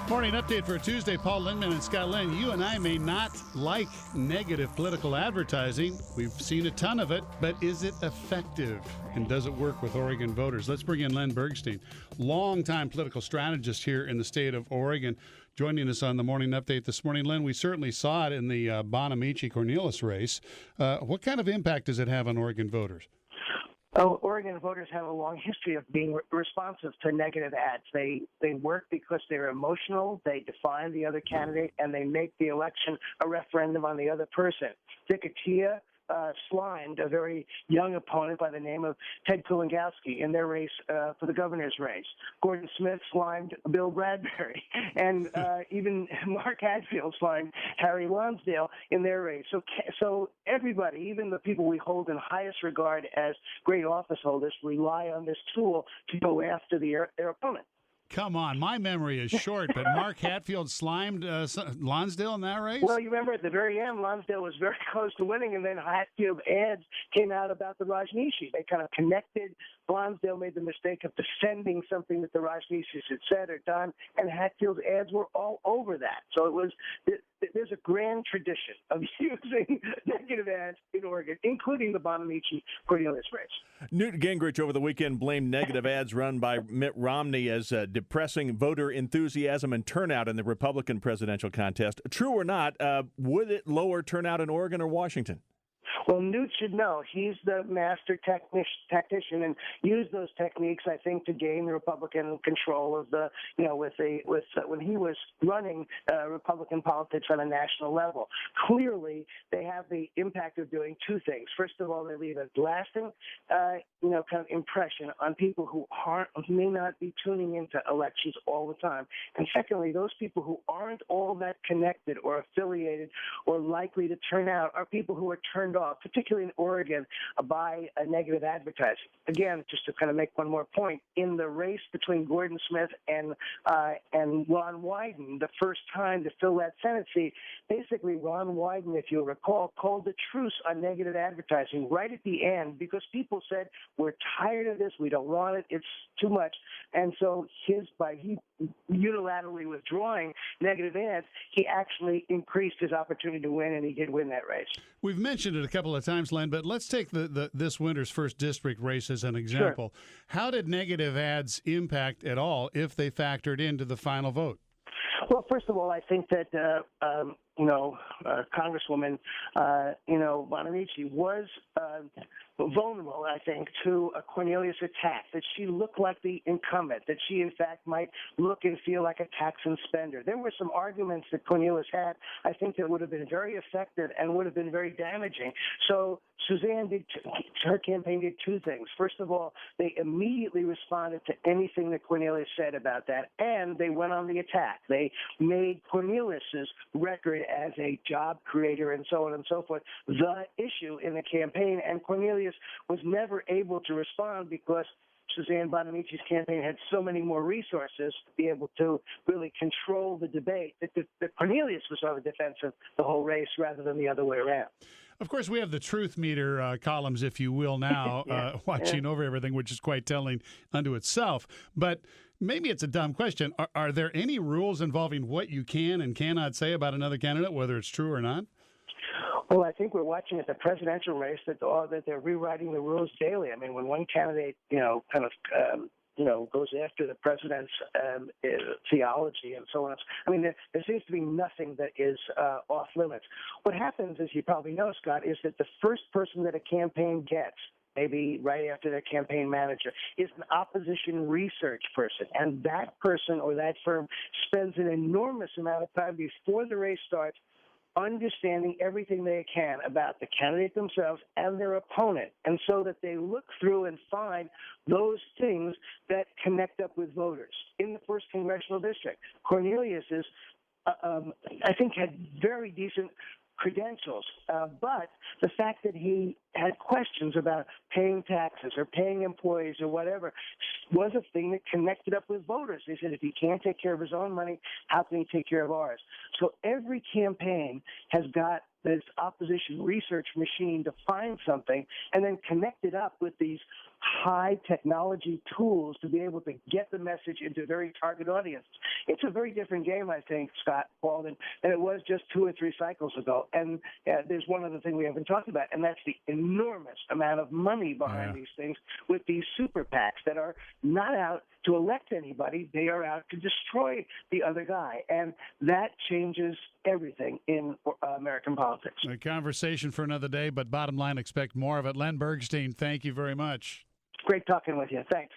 Morning update for Tuesday. Paul Lindman and Scott Lynn. You and I may not like negative political advertising. We've seen a ton of it, but is it effective? And does it work with Oregon voters? Let's bring in Len Bergstein, longtime political strategist here in the state of Oregon, joining us on the morning update this morning. Len, we certainly saw it in the Bonamici-Cornelius race. What kind of impact does it have on Oregon voters? Oh, Oregon voters have a long history of being responsive to negative ads. They work because they're emotional, they define the other candidate, and they make the election a referendum on the other person. Dickatia slimed a very young opponent by the name of Ted Kulongowski in their race for the governor's race. Gordon Smith slimed Bill Bradbury, and even Mark Hatfield slimed Harry Lonsdale in their race. So everybody, even the people we hold in highest regard as great office holders, rely on this tool to go after their opponent. Come on, my memory is short, but Mark Hatfield slimed Lonsdale in that race? Well, you remember at the very end, Lonsdale was very close to winning, and then Hatfield ads came out about the Rajneeshis. They kind of connected. Lonsdale made the mistake of defending something that the Rajneeshis had said or done, and Hatfield's ads were all over that. So it was there's a grand tradition of using negative ads in Oregon, including the Bonamici-Cornelius race. Newt Gingrich over the weekend blamed negative ads run by Mitt Romney as depressing voter enthusiasm and turnout in the Republican presidential contest. True or not, would it lower turnout in Oregon or Washington? Well, Newt should know. He's the master tactician and used those techniques, I think, to gain the Republican control of the, when he was running Republican politics on a national level. Clearly, they have the impact of doing two things. First of all, they leave a lasting, kind of impression on people who may not be tuning into elections all the time. And secondly, those people who aren't all that connected or affiliated or likely to turn out are people who are turned off, particularly in Oregon, by negative advertising. Again, just to kind of make one more point, in the race between Gordon Smith and Ron Wyden, the first time to fill that Senate seat, basically Ron Wyden, if you'll recall, called a truce on negative advertising right at the end because people said, we're tired of this, we don't want it, it's too much. And so by he unilaterally withdrawing negative ads, he actually increased his opportunity to win, and he did win that race. We've mentioned it a couple of times, Len, but let's take this winter's first district race as an example. Sure. How did negative ads impact at all if they factored into the final vote? Well, first of all, I think that Congresswoman Bonamici was vulnerable, I think, to a Cornelius attack, that she looked like the incumbent, that she, in fact, might look and feel like a tax and spender. There were some arguments that Cornelius had, I think, that would have been very effective and would have been very damaging. So her campaign did two things. First of all, they immediately responded to anything that Cornelius said about that, and they went on the attack. They made Cornelius's record as a job creator and so on and so forth the issue in the campaign, and Cornelius was never able to respond because Suzanne Bonamici's campaign had so many more resources to be able to really control the debate that Cornelius was on the defensive the whole race rather than the other way around. Of course, we have the truth meter columns, if you will, now watching over everything, which is quite telling unto itself. But maybe it's a dumb question. Are there any rules involving what you can and cannot say about another candidate, whether it's true or not? Well, I think we're watching at the presidential race that they're rewriting the rules daily. I mean, when one candidate, goes after the president's theology and so on. I mean, there seems to be nothing that is off limits. What happens, as you probably know, Scott, is that the first person that a campaign gets, maybe right after their campaign manager, is an opposition research person. And that person or that firm spends an enormous amount of time before the race starts understanding everything they can about the candidate themselves and their opponent, and so that they look through and find those things that connect up with voters. In the first congressional district, Cornelius I think, had very decent credentials, but the fact that he had questions about paying taxes or paying employees or whatever was a thing that connected up with voters. They said, if he can't take care of his own money, how can he take care of ours? So every campaign has got this opposition research machine to find something and then connect it up with these high technology tools to be able to get the message into a very target audience. It's a very different game, I think, Scott, Paul, than it was just 2 or 3 cycles ago. And there's one other thing we haven't talked about, and that's the enormous amount of money behind these things with these super PACs that are not out to elect anybody. They are out to destroy the other guy. And that changes everything in American politics. A conversation for another day, but bottom line, expect more of it. Len Bergstein, thank you very much. Great talking with you. Thanks.